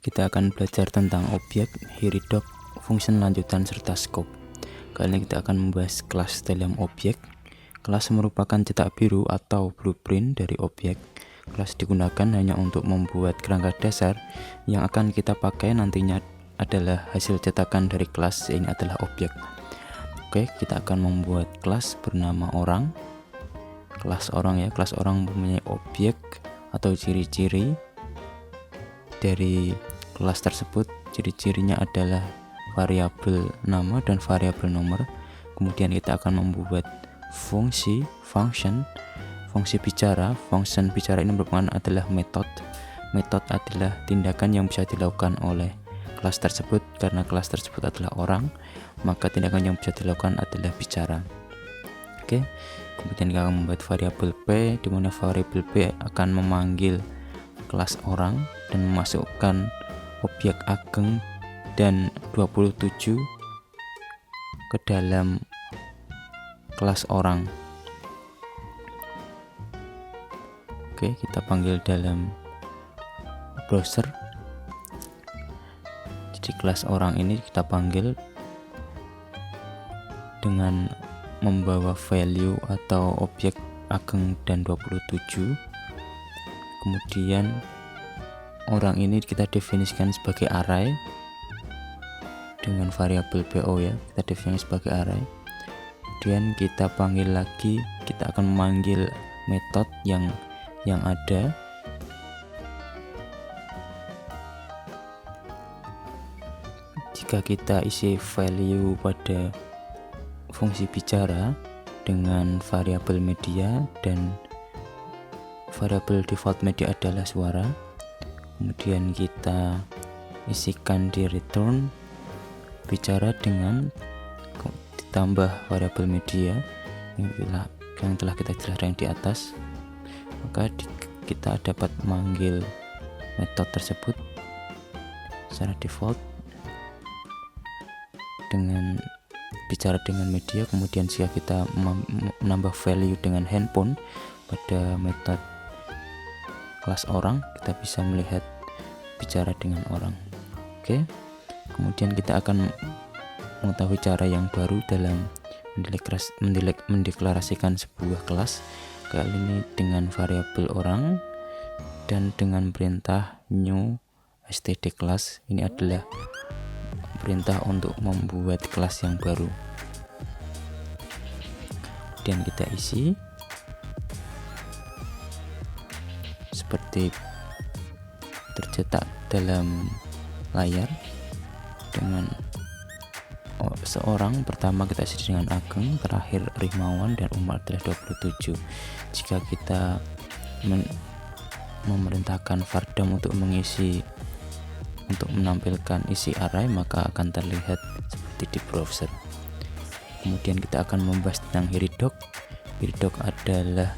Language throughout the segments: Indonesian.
kita akan belajar tentang objek, Hiridoc, function lanjutan, serta scope. Kali ini kita akan membahas kelas dalam objek. Kelas merupakan cetak biru atau blueprint dari objek. Kelas digunakan hanya untuk membuat kerangka dasar yang akan kita pakai nantinya adalah hasil cetakan dari kelas, ini adalah objek. Oke, kita akan membuat kelas bernama orang. Kelas orang ya, kelas orang mempunyai objek atau ciri-ciri dari kelas tersebut. Ciri-cirinya adalah variabel nama dan variabel nomor. Kemudian kita akan membuat function bicara. Function bicara ini merupakan adalah metode adalah tindakan yang bisa dilakukan oleh kelas tersebut. Karena kelas tersebut adalah orang, maka tindakan yang bisa dilakukan adalah bicara. Oke, kemudian kita akan membuat variabel p, di mana variabel p akan memanggil kelas orang dan memasukkan objek ageng dan 27 ke dalam kelas orang. Oke, kita panggil dalam browser. Jadi kelas orang ini kita panggil dengan membawa value atau objek ageng dan 27. Kemudian orang ini kita definisikan sebagai array dengan variabel po ya, kita definisikan sebagai array. Kemudian kita panggil lagi, kita akan memanggil metode yang ada. Jika kita isi value pada fungsi bicara dengan variabel media dan variabel default media adalah suara, kemudian kita isikan di return bicara dengan ditambah variabel media yang telah kita jelaskan di atas, maka kita dapat memanggil metode tersebut secara default dengan bicara dengan media. Kemudian jika kita menambah value dengan handphone pada metode kelas orang, kita bisa melihat bicara dengan orang. Oke, kemudian kita akan mengetahui cara yang baru dalam mendeklarasikan sebuah kelas. Kali ini dengan variabel orang dan dengan perintah new std class. Ini adalah perintah untuk membuat kelas yang baru. Kemudian kita isi seperti tercetak dalam layar dengan seorang. Pertama kita isi dengan Ageng, terakhir Rimawan, dan umur adalah 27. Jika kita memerintahkan Vardam untuk menampilkan isi array, maka akan terlihat seperti di browser. Kemudian kita akan membahas tentang Hiridoc. Hiridoc adalah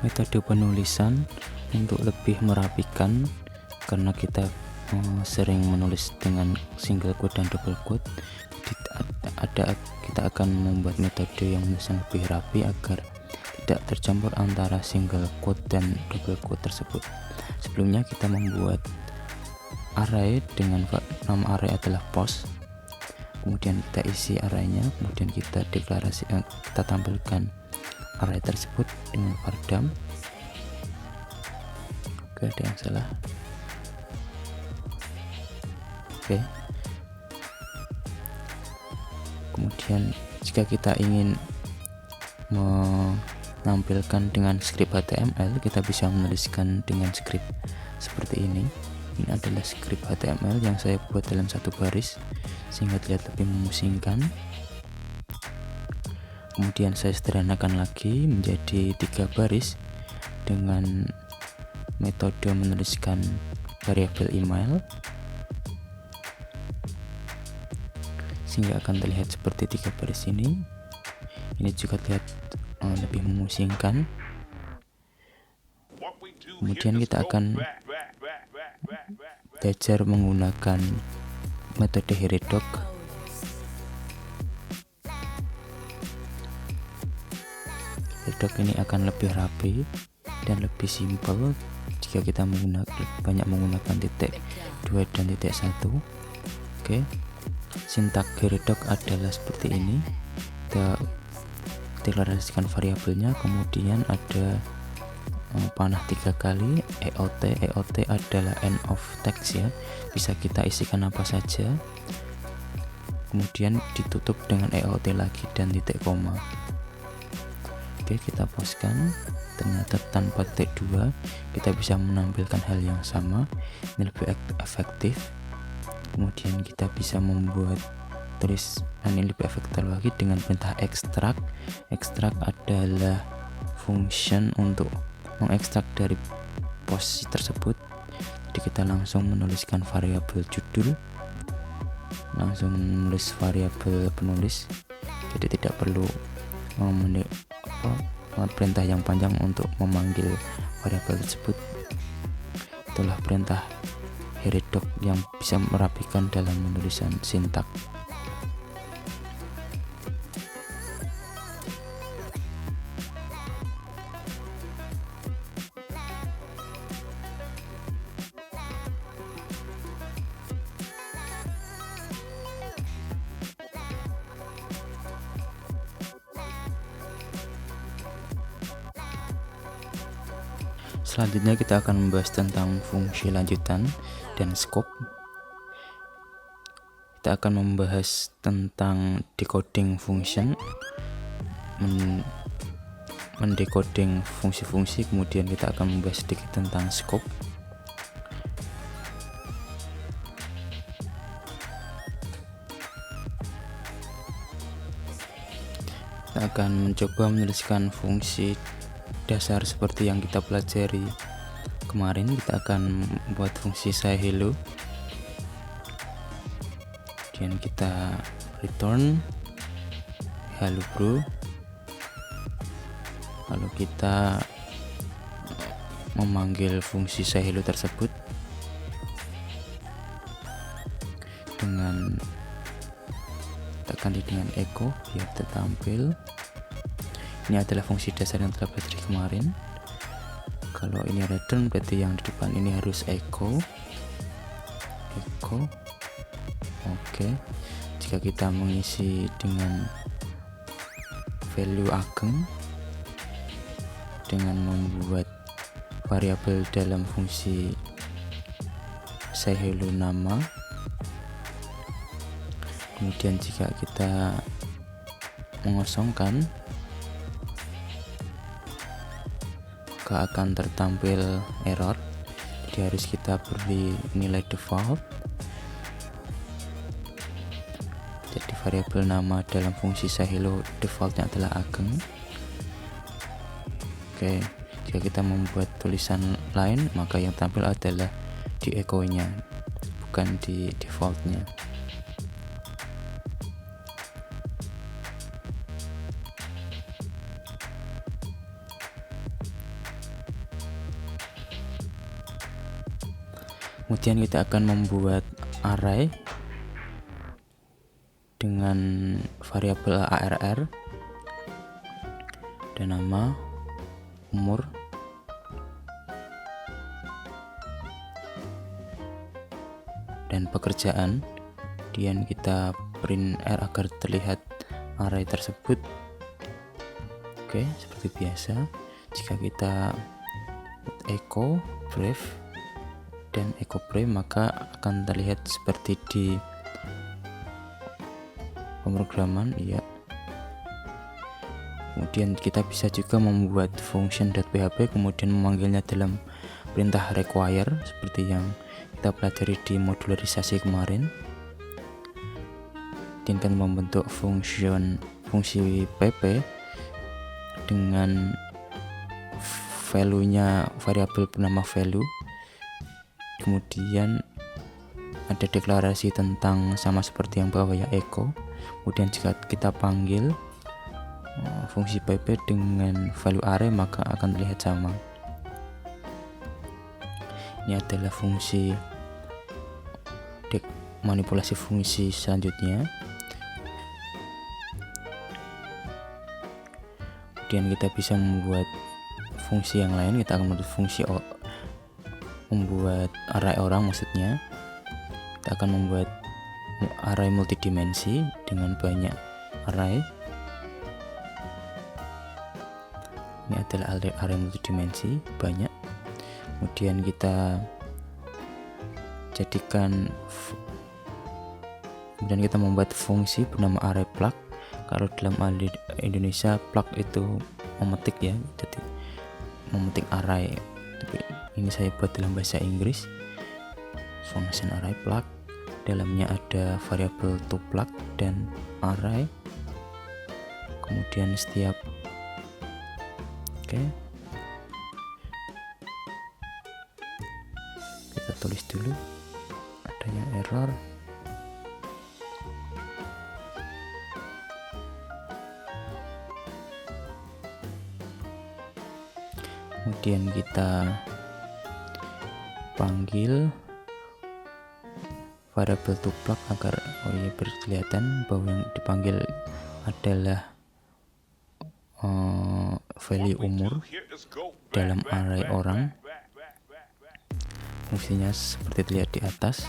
metode penulisan untuk lebih merapikan, karena kita sering menulis dengan single quote dan double quote. Jadi kita akan membuat metode yang lebih rapi agar tidak tercampur antara single quote dan double quote tersebut. Sebelumnya kita membuat array dengan nama array adalah post. Kemudian kita isi arraynya, kemudian kita kita tampilkan array tersebut dengan Vardam. Oke, ada yang salah. Oke. Kemudian jika kita ingin menampilkan dengan script HTML, kita bisa menuliskan dengan script seperti ini. Ini adalah script HTML yang saya buat dalam satu baris sehingga terlihat lebih memusingkan. Kemudian saya sederhanakan lagi menjadi 3 baris dengan metode menuliskan variabel email, sehingga akan terlihat seperti 3 baris ini. Ini juga terlihat lebih memusingkan. Kemudian kita akan belajar menggunakan metode Hiridoc. Hiridoc ini akan lebih rapi dan lebih simpel jika kita banyak menggunakan titik 2 dan titik 1. Oke, sintak Heridoc adalah seperti ini. Kita deklarasikan variabelnya, kemudian ada panah 3 kali, EOT adalah end of text ya, bisa kita isikan apa saja, kemudian ditutup dengan EOT lagi dan titik koma. Oke, kita postkan. Ternyata tanpa titik 2 kita bisa menampilkan hal yang sama, ini lebih efektif. Kemudian kita bisa membuat tulisan ini lebih efektif lagi dengan perintah ekstrak. Ekstrak adalah function untuk mengekstrak dari posisi tersebut. Jadi kita langsung menuliskan variabel judul, langsung menulis variabel penulis, jadi tidak perlu perintah yang panjang untuk memanggil variabel tersebut. Itulah perintah Heridoc yang bisa merapikan dalam penulisan sintak. Selanjutnya kita akan membahas tentang fungsi lanjutan dan scope. Kita akan membahas tentang decoding function, mendecoding fungsi-fungsi, kemudian kita akan membahas sedikit tentang scope. Kita akan mencoba menuliskan fungsi dasar seperti yang kita pelajari kemarin. Kita akan membuat fungsi say hello, kemudian kita return hello bro, lalu kita memanggil fungsi say hello tersebut dengan tekan dengan echo biar tertampil. Ini adalah fungsi dasar yang telah pelajari kemarin. Kalau ini return berarti yang di depan ini harus echo. Oke. Jika kita mengisi dengan value ageng dengan membuat variabel dalam fungsi say hello nama, kemudian jika kita mengosongkan akan tertampil error. Jadi harus kita beri nilai default. Jadi variabel nama dalam fungsi say hello defaultnya adalah ageng. Oke, jika kita membuat tulisan lain maka yang tampil adalah di echo nya, bukan di defaultnya. Kemudian kita akan membuat array dengan variabel arr dan nama, umur, dan pekerjaan. Kemudian kita print r agar terlihat array tersebut. Oke, seperti biasa. Jika kita echo brief dan echo prime maka akan terlihat seperti di pemrograman ya. Kemudian kita bisa juga membuat function.php kemudian memanggilnya dalam perintah require seperti yang kita pelajari di modularisasi kemarin. Dan kan membentuk fungsi pp dengan value-nya variabel bernama value. Kemudian ada deklarasi tentang sama seperti yang bawah ya, echo. Kemudian jika kita panggil fungsi pp dengan value array maka akan terlihat sama. Ini adalah fungsi manipulasi fungsi selanjutnya. Kemudian kita bisa membuat fungsi yang lain. Kita akan membuat fungsi membuat array orang, maksudnya kita akan membuat array multidimensi dengan banyak array. Ini adalah array multidimensi banyak. Kemudian kita membuat fungsi bernama array plug. Kalau dalam Indonesia plug itu memetik ya, jadi memetik array, tapi ini saya buat dalam bahasa Inggris. Function array plug, dalamnya ada variabel toPlug dan array. Kemudian setiap kita tulis dulu adanya error. Kemudian kita panggil variabel toPlug agar berkelihatan bahwa yang dipanggil adalah value umur dalam array orang. Fungsinya seperti terlihat di atas.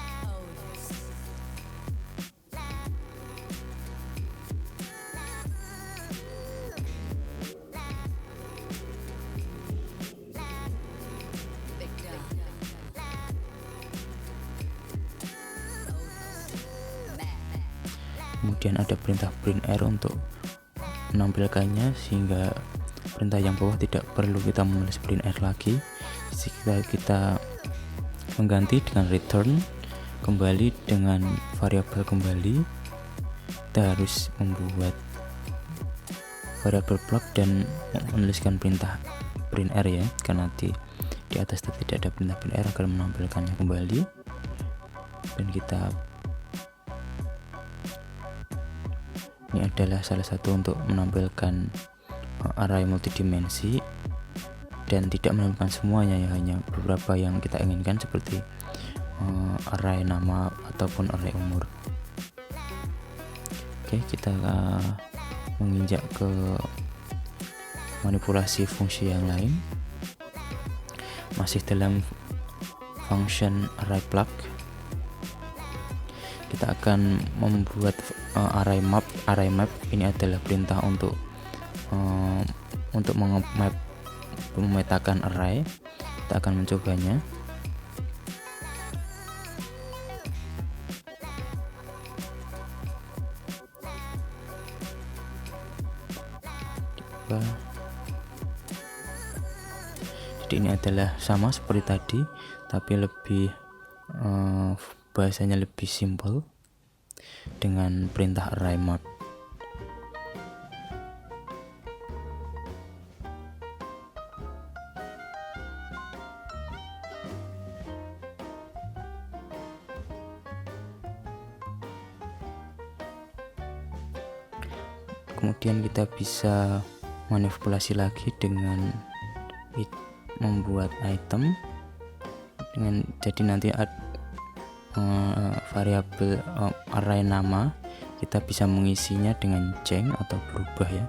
Kemudian ada perintah printr untuk menampilkannya, sehingga perintah yang bawah tidak perlu kita menulis printr lagi. Jika kita mengganti dengan return kembali dengan variabel kembali, kita harus membuat variabel plug dan menuliskan perintah printr ya, karena di atas tidak ada perintah printr agar menampilkannya kembali. Dan ini adalah salah satu untuk menampilkan array multidimensi dan tidak menampilkan semuanya ya, hanya beberapa yang kita inginkan seperti array nama ataupun array umur. Oke, kita menginjak ke manipulasi fungsi yang lain. Masih dalam function array plug, kita akan membuat array map. Ini adalah perintah untuk memetakan array. Kita akan mencobanya. Jadi ini adalah sama seperti tadi, tapi lebih bahasanya lebih simple dengan perintah array map. Kemudian kita bisa manipulasi lagi dengan membuat item jadi nanti variabel array nama kita bisa mengisinya dengan change atau berubah ya.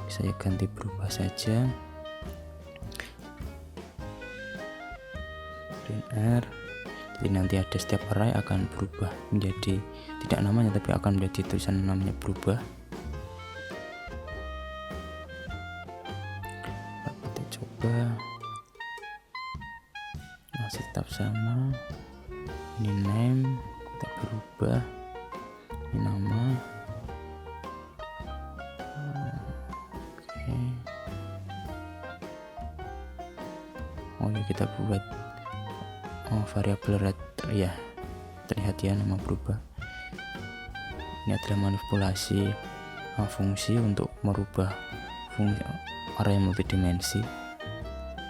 Saya ganti berubah saja, printr. Jadi nanti ada setiap array akan berubah menjadi tidak namanya, tapi akan menjadi tulisan namanya berubah. Kita coba, masih tetap sama. Ini name, kita berubah. Ini nama. Oke. Oh ya, kita buat variabel red ya, terlihat ya nama berubah. Ini adalah manipulasi fungsi untuk merubah fungsi array multidimensi.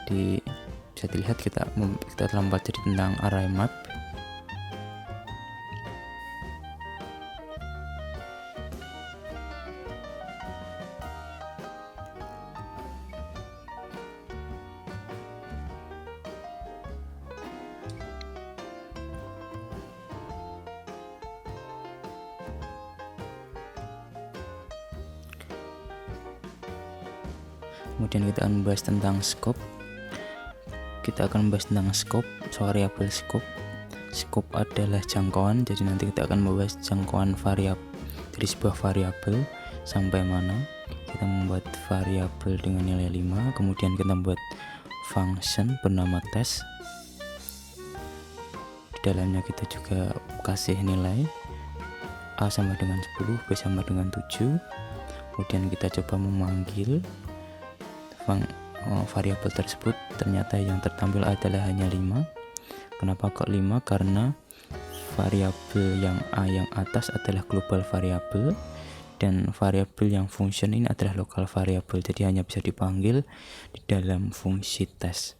Bisa dilihat kita telah mempelajari tentang array map. Kemudian kita akan membahas tentang scope. kita akan membahas tentang scope, variabel scope. Scope adalah jangkauan, jadi nanti kita akan membahas jangkauan variabel dari sebuah variabel sampai mana. Kita membuat variabel dengan nilai 5, kemudian kita membuat function bernama test. Di dalamnya kita juga kasih nilai A sama dengan 10, B sama dengan 7. Kemudian kita coba memanggil variabel tersebut, ternyata yang tertampil adalah hanya 5. Kenapa kok 5? Karena variabel yang A yang atas adalah global variabel dan variabel yang function ini adalah lokal variabel, jadi hanya bisa dipanggil di dalam fungsi tes.